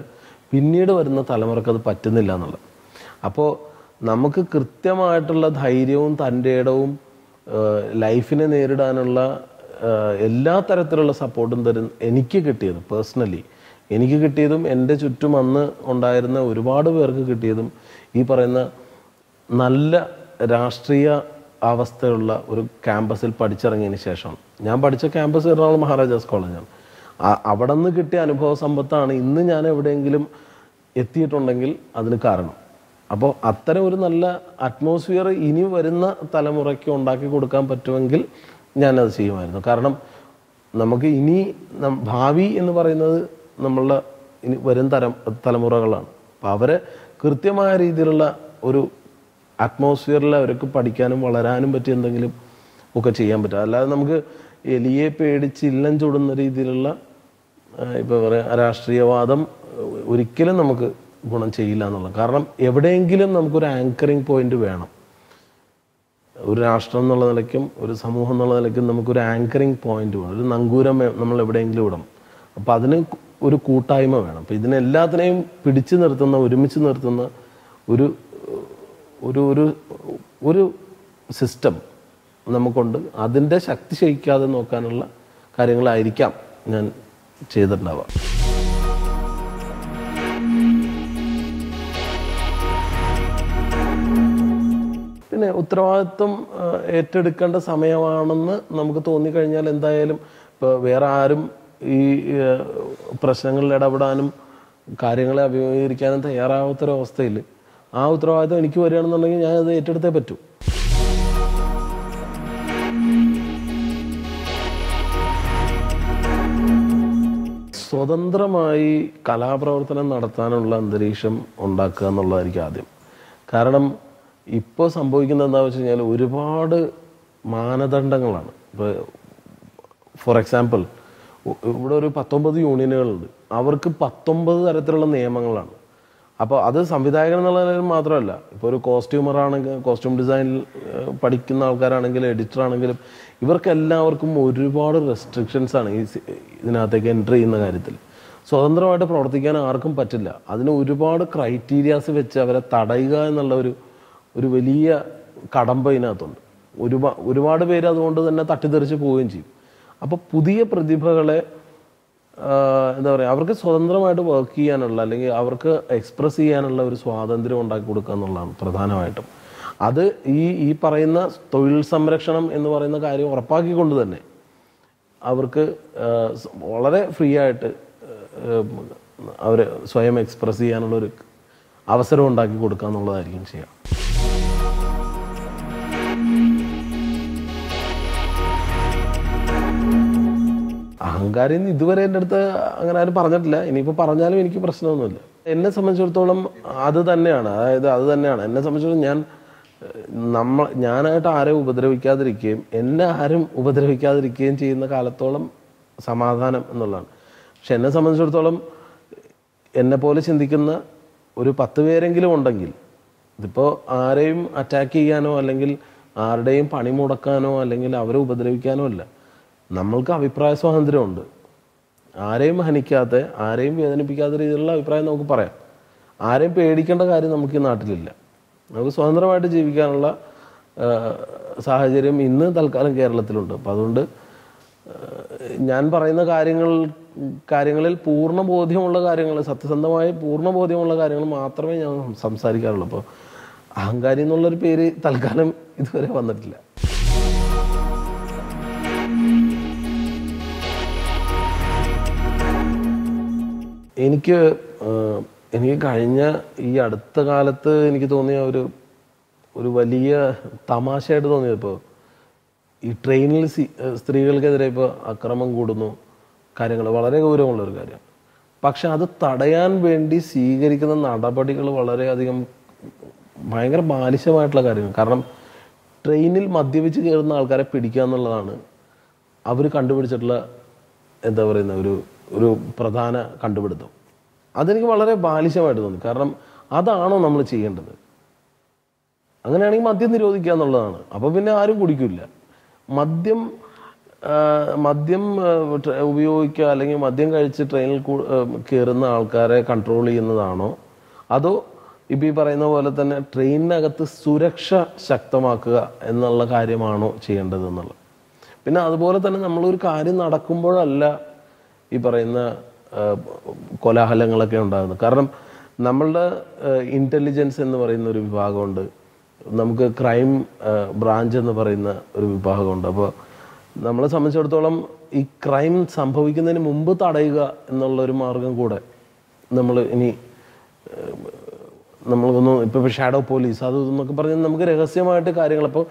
പിന്നീട് വരുന്ന തലമുറക്ക് അത് പറ്റുന്നില്ല എന്നുള്ളത്. അപ്പോൾ നമുക്ക് കൃത്യമായിട്ടുള്ള ധൈര്യവും തൻ്റെ ഇടവും ലൈഫിനെ നേരിടാനുള്ള എല്ലാ തരത്തിലുള്ള സപ്പോർട്ടും എനിക്ക് കിട്ടിയതും പേഴ്സണലി എനിക്ക് കിട്ടിയതും എൻ്റെ ചുറ്റും അന്ന് ഉണ്ടായിരുന്ന ഒരുപാട് പേർക്ക് കിട്ടിയതും ഈ പറയുന്ന നല്ല രാഷ്ട്രീയ അവസ്ഥയുള്ള ഒരു ക്യാമ്പസിൽ പഠിച്ചിറങ്ങിയതിന് ശേഷം. ഞാൻ പഠിച്ച ക്യാമ്പസ് എറണാകുളം മഹാരാജാസ് കോളേജാണ്. അവിടെ നിന്ന് കിട്ടിയ അനുഭവ സമ്പത്താണ് ഇന്ന് ഞാൻ എവിടെയെങ്കിലും എത്തിയിട്ടുണ്ടെങ്കിൽ അതിന് കാരണം. അപ്പോൾ അത്തരം ഒരു നല്ല അറ്റ്മോസ്ഫിയർ ഇനി വരുന്ന തലമുറയ്ക്ക് ഉണ്ടാക്കി കൊടുക്കാൻ പറ്റുമെങ്കിൽ ഞാനത് ചെയ്യുമായിരുന്നു. കാരണം നമുക്ക് ഇനി ഭാവി എന്ന് പറയുന്നത് നമ്മളുടെ ഇനി വരും തലമുറകളാണ്. അപ്പോൾ അവരെ കൃത്യമായ രീതിയിലുള്ള ഒരു അറ്റ്മോസ്ഫിയറിൽ അവർക്ക് പഠിക്കാനും വളരാനും പറ്റിയ എന്തെങ്കിലും ഒക്കെ ചെയ്യാൻ പറ്റും. അല്ലാതെ നമുക്ക് എലിയെ പേടിച്ച് ഇല്ലം ചുടുന്ന രീതിയിലുള്ള ഇപ്പോൾ പറയുക രാഷ്ട്രീയവാദം ഒരിക്കലും നമുക്ക് ഗുണം ചെയ്യില്ല എന്നുള്ളത്. കാരണം എവിടെയെങ്കിലും നമുക്കൊരു ആങ്കറിങ് പോയിന്റ് വേണം. ഒരു രാഷ്ട്രം എന്നുള്ള നിലയ്ക്കും ഒരു സമൂഹം എന്നുള്ള നിലയ്ക്കും നമുക്കൊരു ആങ്കറിങ് പോയിന്റ് വേണം, ഒരു നങ്കൂരം നമ്മൾ എവിടെയെങ്കിലും ഇടണം. അപ്പോൾ അതിന് ഒരു കൂട്ടായ്മ വേണം. അപ്പോൾ ഇതിനെല്ലാത്തിനെയും പിടിച്ചു നിർത്തുന്ന, ഒരുമിച്ച് നിർത്തുന്ന ഒരു ഒരു ഒരു ഒരു സിസ്റ്റം നമുക്കുണ്ട്. അതിൻ്റെ ശക്തി ക്ഷയിക്കാതെ നോക്കാനുള്ള കാര്യങ്ങളായിരിക്കാം ഞാൻ ചെയ്തിട്ടുണ്ടാവുക. പിന്നെ ഉത്തരവാദിത്വം ഏറ്റെടുക്കേണ്ട സമയമാണെന്ന് നമുക്ക് തോന്നിക്കഴിഞ്ഞാൽ എന്തായാലും ഇപ്പോൾ വേറെ ആരും ഈ പ്രശ്നങ്ങളിൽ ഇടപെടാനും കാര്യങ്ങളെ അഭിമുഖീകരിക്കാനും തയ്യാറാവാത്തൊരവസ്ഥയിൽ ആ ഉത്തരവാദിത്വം എനിക്ക് വരികയാണെന്നുണ്ടെങ്കിൽ ഞാനത് ഏറ്റെടുത്തേ പറ്റൂ. സ്വതന്ത്രമായി കലാപ്രവർത്തനം നടത്താനുള്ള അന്തരീക്ഷം ഉണ്ടാക്കുക എന്നുള്ളതായിരിക്കും ആദ്യം. കാരണം ഇപ്പോൾ സംഭവിക്കുന്നത് എന്താണെന്ന് വെച്ച് കഴിഞ്ഞാൽ ഒരുപാട് മാനദണ്ഡങ്ങളാണ്. ഇപ്പോൾ ഫോർ എക്സാമ്പിൾ ഇവിടെ ഒരു 19 യൂണിയനുകളുണ്ട്. അവർക്ക് 19 തരത്തിലുള്ള നിയമങ്ങളാണ്. അപ്പോൾ അത് സംവിധായകൻ എന്നുള്ള നിലയിൽ മാത്രമല്ല, ഇപ്പോൾ ഒരു കോസ്റ്റ്യൂമറാണെങ്കിൽ, കോസ്റ്റ്യൂം ഡിസൈനിൽ പഠിക്കുന്ന ആൾക്കാരാണെങ്കിലും എഡിറ്റർ ആണെങ്കിലും ഇവർക്കെല്ലാവർക്കും ഒരുപാട് റെസ്ട്രിക്ഷൻസാണ് ഇതിനകത്തേക്ക് എൻട്രി ചെയ്യുന്ന കാര്യത്തിൽ. സ്വതന്ത്രമായിട്ട് പ്രവർത്തിക്കാൻ ആർക്കും പറ്റില്ല. അതിന് ഒരുപാട് ക്രൈറ്റീരിയാസ് വെച്ച് അവരെ തടയുക എന്നുള്ള ഒരു വലിയ കടമ്പ ഇതിനകത്തുണ്ട്. ഒരുപാട് പേര് അതുകൊണ്ട് തന്നെ തട്ടിത്തെറിച്ച് പോവുകയും ചെയ്യും. അപ്പോൾ പുതിയ പ്രതിഭകളെ എന്താ പറയുക, അവർക്ക് സ്വതന്ത്രമായിട്ട് വർക്ക് ചെയ്യാനുള്ള അല്ലെങ്കിൽ അവർക്ക് എക്സ്പ്രസ് ചെയ്യാനുള്ള ഒരു സ്വാതന്ത്ര്യം ഉണ്ടാക്കി കൊടുക്കുക എന്നുള്ളതാണ് പ്രധാനമായിട്ടും. അത് ഈ പറയുന്ന തൊഴിൽ സംരക്ഷണം എന്ന് പറയുന്ന കാര്യം ഉറപ്പാക്കിക്കൊണ്ട് തന്നെ അവർക്ക് വളരെ ഫ്രീ ആയിട്ട് അവർ സ്വയം എക്സ്പ്രസ് ചെയ്യാനുള്ളൊരു അവസരം ഉണ്ടാക്കി കൊടുക്കുക എന്നുള്ളതായിരിക്കും ചെയ്യാം. അഹങ്കാരം ഇതുവരെ എൻ്റെ അടുത്ത് അങ്ങനെ ആരും പറഞ്ഞിട്ടില്ല. ഇനിയിപ്പോൾ പറഞ്ഞാലും എനിക്ക് പ്രശ്നമൊന്നുമില്ല. എന്നെ സംബന്ധിച്ചിടത്തോളം അത് തന്നെയാണ്. അതായത് അത് തന്നെയാണ് എന്നെ സംബന്ധിച്ചിടത്തോളം. ഞാനായിട്ട് ആരെയും ഉപദ്രവിക്കാതിരിക്കുകയും എന്നെ ആരും ഉപദ്രവിക്കാതിരിക്കുകയും ചെയ്യുന്ന കാലത്തോളം സമാധാനം എന്നുള്ളതാണ്. പക്ഷെ എന്നെ സംബന്ധിച്ചിടത്തോളം എന്നെപ്പോലെ ചിന്തിക്കുന്ന ഒരു 10 പേരെങ്കിലും ഉണ്ടെങ്കിൽ, ഇതിപ്പോൾ ആരെയും അറ്റാക്ക് ചെയ്യാനോ അല്ലെങ്കിൽ ആരുടെയും പണി മുടക്കാനോ അല്ലെങ്കിൽ അവരെ ഉപദ്രവിക്കാനോ അല്ല. നമ്മൾക്ക് അഭിപ്രായ സ്വാതന്ത്ര്യമുണ്ട്. ആരെയും ഹനിക്കാത്ത, ആരെയും വേദനിപ്പിക്കാത്ത രീതിയിലുള്ള അഭിപ്രായം നമുക്ക് പറയാം. ആരെയും പേടിക്കേണ്ട കാര്യം നമുക്ക് ഈ നാട്ടിലില്ല. നമുക്ക് സ്വതന്ത്രമായിട്ട് ജീവിക്കാനുള്ള സാഹചര്യം ഇന്ന് തൽക്കാലം കേരളത്തിലുണ്ട്. അപ്പം അതുകൊണ്ട് ഞാൻ പറയുന്ന കാര്യങ്ങളിൽ പൂർണ്ണ ബോധ്യമുള്ള കാര്യങ്ങൾ, സത്യസന്ധമായ പൂർണ്ണ ബോധ്യമുള്ള കാര്യങ്ങൾ മാത്രമേ ഞാൻ സംസാരിക്കാറുള്ളൂ. അപ്പോൾ അഹങ്കാരി എന്നുള്ളൊരു പേര് തൽക്കാലം ഇതുവരെ വന്നിട്ടില്ല. എനിക്ക് കഴിഞ്ഞ ഈ അടുത്ത കാലത്ത് എനിക്ക് തോന്നിയ ഒരു വലിയ തമാശയായിട്ട് തോന്നിയത്, ഇപ്പോൾ ഈ ട്രെയിനിൽ സ്ത്രീകൾക്കെതിരെ ഇപ്പോൾ അക്രമം കൂടുന്നു, കാര്യങ്ങൾ വളരെ ഗൗരവമുള്ളൊരു കാര്യമാണ്. പക്ഷെ അത് തടയാൻ വേണ്ടി സ്വീകരിക്കുന്ന നടപടികൾ വളരെയധികം ഭയങ്കര ബാലിശമായിട്ടുള്ള കാര്യങ്ങൾ. കാരണം ട്രെയിനിൽ മദ്യപിച്ച് കയറുന്ന ആൾക്കാരെ പിടിക്കുക എന്നുള്ളതാണ് അവർ കണ്ടുപിടിച്ചിട്ടുള്ള എന്താ പറയുന്ന ഒരു പ്രധാന കണ്ടുപിടുത്തം. അതെനിക്ക് വളരെ ബാലിശമായിട്ട് തോന്നി. കാരണം അതാണോ നമ്മൾ ചെയ്യേണ്ടത്? അങ്ങനെയാണെങ്കിൽ മദ്യം നിരോധിക്കുക എന്നുള്ളതാണ്. അപ്പോൾ പിന്നെ ആരും കുടിക്കില്ല. മദ്യം ഉപയോഗിക്കുക അല്ലെങ്കിൽ മദ്യം കഴിച്ച് ട്രെയിനിൽ കയറുന്ന ആൾക്കാരെ കൺട്രോൾ ചെയ്യുന്നതാണോ, അതോ ഇപ്പം ഈ പറയുന്ന പോലെ തന്നെ ട്രെയിനിനകത്ത് സുരക്ഷ ശക്തമാക്കുക എന്നുള്ള കാര്യമാണോ ചെയ്യേണ്ടത് എന്നുള്ളത്. പിന്നെ അതുപോലെ തന്നെ നമ്മളൊരു കാര്യം നടക്കുമ്പോഴല്ല ഈ പറയുന്ന കോലാഹലങ്ങളൊക്കെ ഉണ്ടാകുന്നത്. കാരണം നമ്മളുടെ ഇൻ്റലിജൻസ് എന്ന് പറയുന്ന ഒരു വിഭാഗമുണ്ട്, നമുക്ക് ക്രൈം ബ്രാഞ്ച് എന്ന് പറയുന്ന ഒരു വിഭാഗമുണ്ട്. അപ്പോൾ നമ്മളെ സംബന്ധിച്ചിടത്തോളം ഈ ക്രൈം സംഭവിക്കുന്നതിന് മുമ്പ് തടയുക എന്നുള്ളൊരു മാർഗം കൂടെ നമ്മളൊന്നും ഇപ്പോൾ ഷാഡോ പോലീസ് അത് എന്നൊക്കെ പറഞ്ഞ് നമുക്ക് രഹസ്യമായിട്ട് കാര്യങ്ങൾ, അപ്പോൾ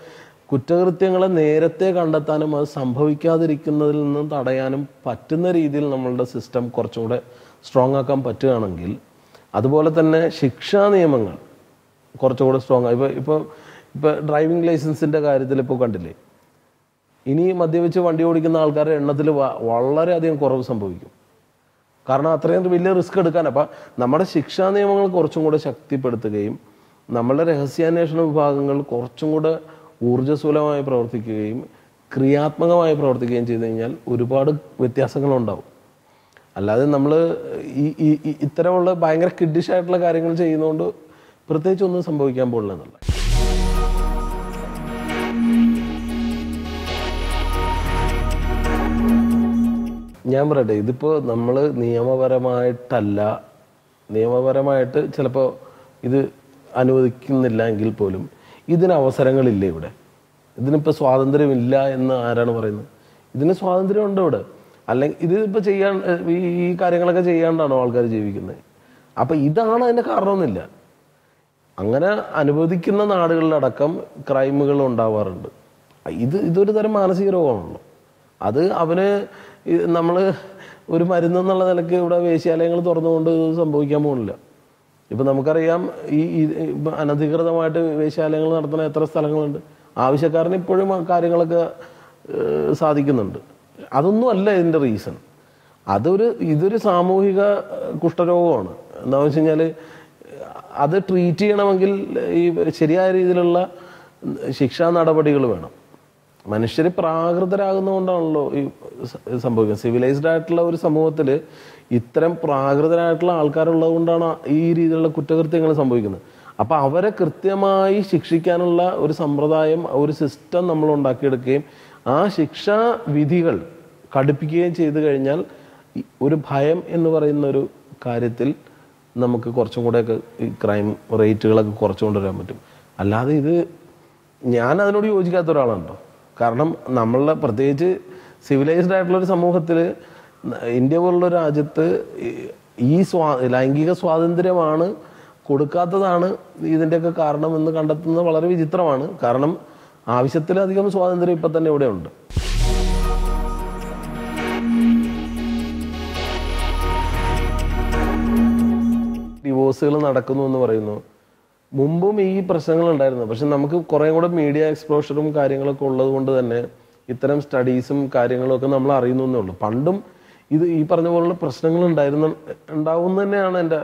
കുറ്റകൃത്യങ്ങളെ നേരത്തെ കണ്ടെത്താനും അത് സംഭവിക്കാതിരിക്കുന്നതിൽ നിന്നും തടയാനും പറ്റുന്ന രീതിയിൽ നമ്മളുടെ സിസ്റ്റം കുറച്ചും കൂടെ സ്ട്രോങ് ആക്കാൻ പറ്റുകയാണെങ്കിൽ അതുപോലെ തന്നെ ശിക്ഷാ നിയമങ്ങൾ കുറച്ചുകൂടെ സ്ട്രോങ് ആയി. ഇപ്പോൾ ഡ്രൈവിംഗ് ലൈസൻസിൻ്റെ കാര്യത്തിൽ ഇപ്പോൾ കണ്ടില്ലേ, ഇനി മദ്യപിച്ച് വണ്ടി ഓടിക്കുന്ന ആൾക്കാരുടെ എണ്ണത്തിൽ വളരെയധികം കുറവ് സംഭവിക്കും. കാരണം അത്രയും വലിയ റിസ്ക് എടുക്കാൻ. അപ്പം നമ്മുടെ ശിക്ഷാ നിയമങ്ങൾ കുറച്ചും കൂടെ ശക്തിപ്പെടുത്തുകയും നമ്മളുടെ രഹസ്യാന്വേഷണ വിഭാഗങ്ങൾ കുറച്ചും കൂടെ ഊർജ്ജസ്വലമായി പ്രവർത്തിക്കുകയും ക്രിയാത്മകമായി പ്രവർത്തിക്കുകയും ചെയ്തു കഴിഞ്ഞാൽ ഒരുപാട് വ്യത്യാസങ്ങളുണ്ടാവും. അല്ലാതെ നമ്മൾ ഇത്തരമുള്ള ഭയങ്കര കിഡിഷായിട്ടുള്ള കാര്യങ്ങൾ ചെയ്യുന്നതുകൊണ്ട് പ്രത്യേകിച്ച് ഒന്നും സംഭവിക്കാൻ പോകില്ല എന്നുള്ള. ഞാൻ പറയട്ടെ, ഇതിപ്പോൾ നമ്മൾ നിയമപരമായിട്ട് ചിലപ്പോൾ ഇത് അനുവദിക്കുന്നില്ല എങ്കിൽ പോലും ഇതിന് അവസരങ്ങളില്ല ഇവിടെ. ഇതിനിപ്പോൾ സ്വാതന്ത്ര്യമില്ല എന്ന് ആരാണ് പറയുന്നത്? ഇതിന് സ്വാതന്ത്ര്യമുണ്ട് ഇവിടെ. അല്ലെങ്കിൽ ഇതിപ്പോൾ ഈ കാര്യങ്ങളൊക്കെ ചെയ്യാണ്ടാണോ ആൾക്കാർ ജീവിക്കുന്നത്? അപ്പം ഇതാണ് അതിൻ്റെ കാരണമെന്നില്ല. അങ്ങനെ അനുവദിക്കുന്ന നാടുകളിലടക്കം ക്രൈമുകൾ ഉണ്ടാവാറുണ്ട്. ഇതൊരു തരം മാനസിക രോഗമാണല്ലോ. അത് നമ്മൾ ഒരു മരുന്നെന്നുള്ള നിലയ്ക്ക് ഇവിടെ വേശ്യാലയങ്ങൾ തുറന്നുകൊണ്ട് ഇത് സംഭവിക്കാൻ പോകുന്നില്ല. ഇപ്പം നമുക്കറിയാം, അനധികൃതമായിട്ട് വേശ്യാലയങ്ങൾ നടത്തുന്ന എത്ര സ്ഥലങ്ങളുണ്ട്. ആവശ്യക്കാരന് ഇപ്പോഴും കാര്യങ്ങളൊക്കെ സാധിക്കുന്നുണ്ട്. അതൊന്നും അല്ല ഇതിൻ്റെ റീസൺ. ഇതൊരു സാമൂഹിക കുഷ്ഠരോഗമാണ്. എന്താണെന്ന് വെച്ച് കഴിഞ്ഞാൽ അത് ട്രീറ്റ് ചെയ്യണമെങ്കിൽ ഈ ശരിയായ രീതിയിലുള്ള ശിക്ഷാ നടപടികൾ വേണം. മനുഷ്യർ പ്രാകൃതരാകുന്നതുകൊണ്ടാണല്ലോ ഈ സംഭവിക്കുന്നത്. സിവിലൈസ്ഡ് ആയിട്ടുള്ള ഒരു സമൂഹത്തിൽ ഇത്തരം പ്രാകൃതരായിട്ടുള്ള ആൾക്കാരുള്ളത് കൊണ്ടാണ് ഈ രീതിയിലുള്ള കുറ്റകൃത്യങ്ങൾ സംഭവിക്കുന്നത്. അപ്പം അവരെ കൃത്യമായി ശിക്ഷിക്കാനുള്ള ഒരു സമ്പ്രദായം, ഒരു സിസ്റ്റം നമ്മൾ ഉണ്ടാക്കിയെടുക്കുകയും ആ ശിക്ഷാ വിധികൾ കടുപ്പിക്കുകയും ചെയ്തു കഴിഞ്ഞാൽ ഒരു ഭയം എന്ന് പറയുന്ന ഒരു കാര്യത്തിൽ നമുക്ക് കുറച്ചും കൂടെയൊക്കെ ഈ ക്രൈം റേറ്റുകളൊക്കെ കുറച്ചു കൊണ്ടുവരാൻ പറ്റും. അല്ലാതെ ഞാൻ അതിനോട് യോജിക്കാത്ത ഒരാളാണല്ലോ. കാരണം നമ്മളുടെ പ്രത്യേകിച്ച് സിവിലൈസ്ഡ് ആയിട്ടുള്ളൊരു സമൂഹത്തിൽ, ഇന്ത്യ പോലുള്ള രാജ്യത്ത് ഈ ലൈംഗിക സ്വാതന്ത്ര്യമാണ് കൊടുക്കാത്തതാണ് ഇതിൻ്റെയൊക്കെ കാരണമെന്ന് കണ്ടെത്തുന്നത് വളരെ വിചിത്രമാണ്. കാരണം ആവശ്യത്തിലധികം സ്വാതന്ത്ര്യം ഇപ്പം തന്നെ ഇവിടെ ഉണ്ട്. ഡിവോഴ്സുകൾ നടക്കുന്നു എന്ന് പറയുന്നു. മുമ്പും ഈ പ്രശ്നങ്ങൾ ഉണ്ടായിരുന്നു. പക്ഷെ നമുക്ക് കുറേ കൂടെ മീഡിയ എക്സ്പ്ലോഷറും കാര്യങ്ങളൊക്കെ ഉള്ളത് കൊണ്ട് തന്നെ ഇത്തരം സ്റ്റഡീസും കാര്യങ്ങളൊക്കെ നമ്മൾ അറിയുന്നേ ഉള്ളൂ. പണ്ടും ഈ പറഞ്ഞ പോലുള്ള പ്രശ്നങ്ങൾ ഉണ്ടാവും തന്നെയാണ് എൻ്റെ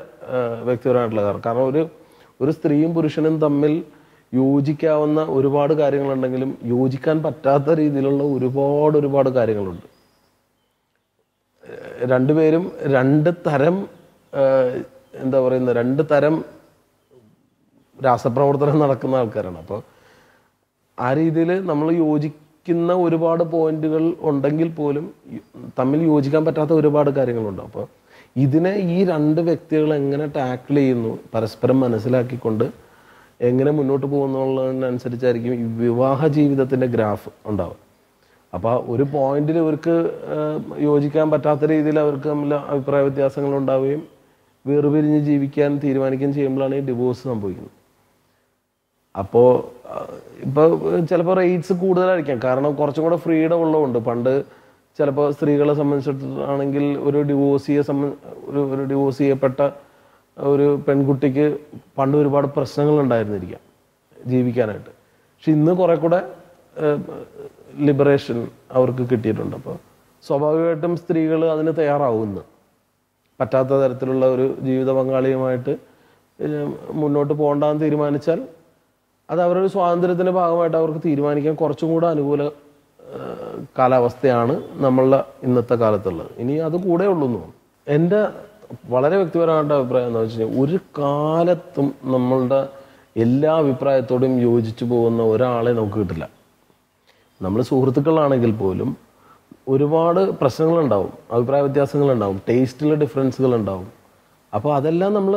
വ്യക്തിപരമായിട്ടുള്ള കാരണം. ഒരു സ്ത്രീയും പുരുഷനും തമ്മിൽ യോജിക്കാവുന്ന ഒരുപാട് കാര്യങ്ങളുണ്ടെങ്കിലും യോജിക്കാൻ പറ്റാത്ത രീതിയിലുള്ള ഒരുപാട് കാര്യങ്ങളുണ്ട്. രണ്ടുപേരും രണ്ട് തരം രാസപ്രവർത്തനം നടക്കുന്ന ആൾക്കാരാണ്. അപ്പോൾ ആ രീതിയിൽ നമ്മൾ യോജിക്കുന്ന ഒരുപാട് പോയിന്റുകൾ ഉണ്ടെങ്കിൽ പോലും തമ്മിൽ യോജിക്കാൻ പറ്റാത്ത ഒരുപാട് കാര്യങ്ങളുണ്ട്. അപ്പോൾ ഇതിനെ ഈ രണ്ട് വ്യക്തികൾ എങ്ങനെ ടാക്കിൾ ചെയ്യുന്നു, പരസ്പരം മനസ്സിലാക്കിക്കൊണ്ട് എങ്ങനെ മുന്നോട്ട് പോകുന്നുള്ളതിനനുസരിച്ചായിരിക്കും ഈ വിവാഹ ജീവിതത്തിൻ്റെ ഗ്രാഫ് ഉണ്ടാവുക. അപ്പോൾ ഒരു പോയിന്റിൽ ഇവർക്ക് യോജിക്കാൻ പറ്റാത്ത രീതിയിൽ അവർക്ക് തമ്മിൽ അഭിപ്രായ വ്യത്യാസങ്ങൾ ഉണ്ടാവുകയും വേർപിരിഞ്ഞ് ജീവിക്കാൻ തീരുമാനിക്കുകയും ചെയ്യുമ്പോഴാണ് ഈ ഡിവോഴ്സ് സംഭവിക്കുന്നത്. അപ്പോൾ ഇപ്പോൾ ചിലപ്പോൾ റേറ്റ്സ് കൂടുതലായിരിക്കാം. കാരണം കുറച്ചും കൂടെ ഫ്രീഡം ഉള്ളതുകൊണ്ട്. പണ്ട് ചിലപ്പോൾ സ്ത്രീകളെ സംബന്ധിച്ചിട്ടാണെങ്കിൽ ഒരു ഡിവോഴ്സ് ചെയ്യപ്പെട്ട ഒരു പെൺകുട്ടിക്ക് പണ്ട് ഒരുപാട് പ്രശ്നങ്ങൾ ഉണ്ടായിരുന്നിരിക്കാം ജീവിക്കാനായിട്ട്. പക്ഷെ ഇന്ന് കുറെ കൂടെ ലിബറേഷൻ അവർക്ക് കിട്ടിയിട്ടുണ്ട്. അപ്പോൾ സ്വാഭാവികമായിട്ടും സ്ത്രീകൾ അതിന് തയ്യാറാവുന്നു. പറ്റാത്ത തരത്തിലുള്ള ഒരു ജീവിത പങ്കാളിയുമായിട്ട് മുന്നോട്ട് പോകണ്ടെന്ന് തീരുമാനിച്ചാൽ അത് അവരുടെ സ്വാതന്ത്ര്യത്തിൻ്റെ ഭാഗമായിട്ട് അവർക്ക് തീരുമാനിക്കാൻ കുറച്ചും കൂടെ അനുകൂല കാലാവസ്ഥയാണ് നമ്മളുടെ ഇന്നത്തെ കാലത്തുള്ളത്. ഇനി അത് കൂടെ ഉള്ളൂ എന്ന് തോന്നുന്നു. എൻ്റെ വളരെ വ്യക്തിപരമായിട്ട് അഭിപ്രായം എന്താ വെച്ച് കഴിഞ്ഞാൽ, ഒരു കാലത്തും നമ്മളുടെ എല്ലാ അഭിപ്രായത്തോടും യോജിച്ചു പോകുന്ന ഒരാളെ നമുക്ക് കിട്ടില്ല. നമ്മൾ സുഹൃത്തുക്കളാണെങ്കിൽ പോലും ഒരുപാട് പ്രശ്നങ്ങളുണ്ടാവും, അഭിപ്രായ വ്യത്യാസങ്ങളുണ്ടാവും, ടേസ്റ്റിൽ ഡിഫറൻസുകൾ ഉണ്ടാവും. അപ്പോൾ അതെല്ലാം നമ്മൾ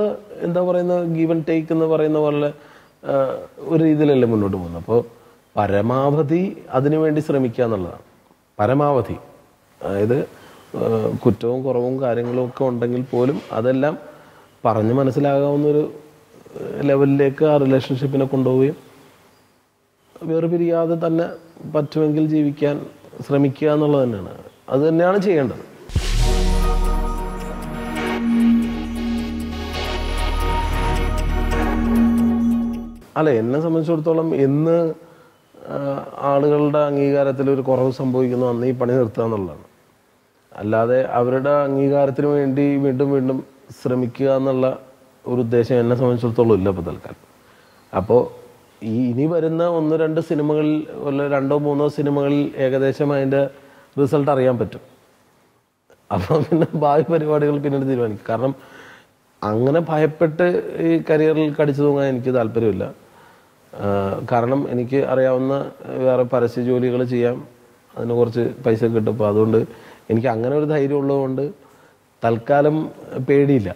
ഗീവ് ആൻഡ് ടേക്ക് എന്ന് പറയുന്ന പോലെ ഒരു രീതിയിലല്ലേ മുന്നോട്ട് പോകുന്നത്. അപ്പോൾ പരമാവധി അതിനുവേണ്ടി ശ്രമിക്കുക എന്നുള്ളതാണ്. പരമാവധി, അതായത് കുറ്റവും കുറവും കാര്യങ്ങളും ഒക്കെ ഉണ്ടെങ്കിൽ പോലും അതെല്ലാം പറഞ്ഞ് മനസ്സിലാകാവുന്നൊരു ലെവലിലേക്ക് ആ റിലേഷൻഷിപ്പിനെ കൊണ്ടുപോവുകയും വേർപിരിയാതെ തന്നെ പറ്റുമെങ്കിൽ ജീവിക്കാൻ ശ്രമിക്കുക എന്നുള്ളത് തന്നെയാണ്. അത് തന്നെയാണ് ചെയ്യേണ്ടത്. അല്ല, എന്നെ സംബന്ധിച്ചിടത്തോളം എന്ന് ആളുകളുടെ അംഗീകാരത്തിൽ ഒരു കുറവ് സംഭവിക്കുന്നു അന്ന് ഈ പണി നിർത്തുക എന്നുള്ളതാണ്. അല്ലാതെ അവരുടെ അംഗീകാരത്തിന് വേണ്ടി വീണ്ടും വീണ്ടും ശ്രമിക്കുക എന്നുള്ള ഒരു ഉദ്ദേശം എന്നെ സംബന്ധിച്ചിടത്തോളം ഇല്ല ഇപ്പോൾ തൽക്കാലം. അപ്പോൾ ഇനി വരുന്ന 1-2 സിനിമകളിൽ വല്ല 2-3 സിനിമകളിൽ ഏകദേശം അതിൻ്റെ റിസൾട്ട് അറിയാൻ പറ്റും. അപ്പോൾ പിന്നെ ഭാവി പരിപാടികൾ പിന്നീട് തീരുമാനിക്കും. കാരണം അങ്ങനെ ഭയപ്പെട്ട് ഈ കരിയറിൽ കടിച്ചു തൂങ്ങാൻ എനിക്ക് താല്പര്യമില്ല. കാരണം എനിക്ക് അറിയാവുന്ന വേറെ പരസ്യ ജോലികൾ ചെയ്യാം, അതിന് കുറച്ച് പൈസ കിട്ടും. അപ്പോൾ അതുകൊണ്ട് എനിക്ക് അങ്ങനെ ഒരു ധൈര്യം ഉള്ളതുകൊണ്ട് തൽക്കാലം പേടിയില്ല.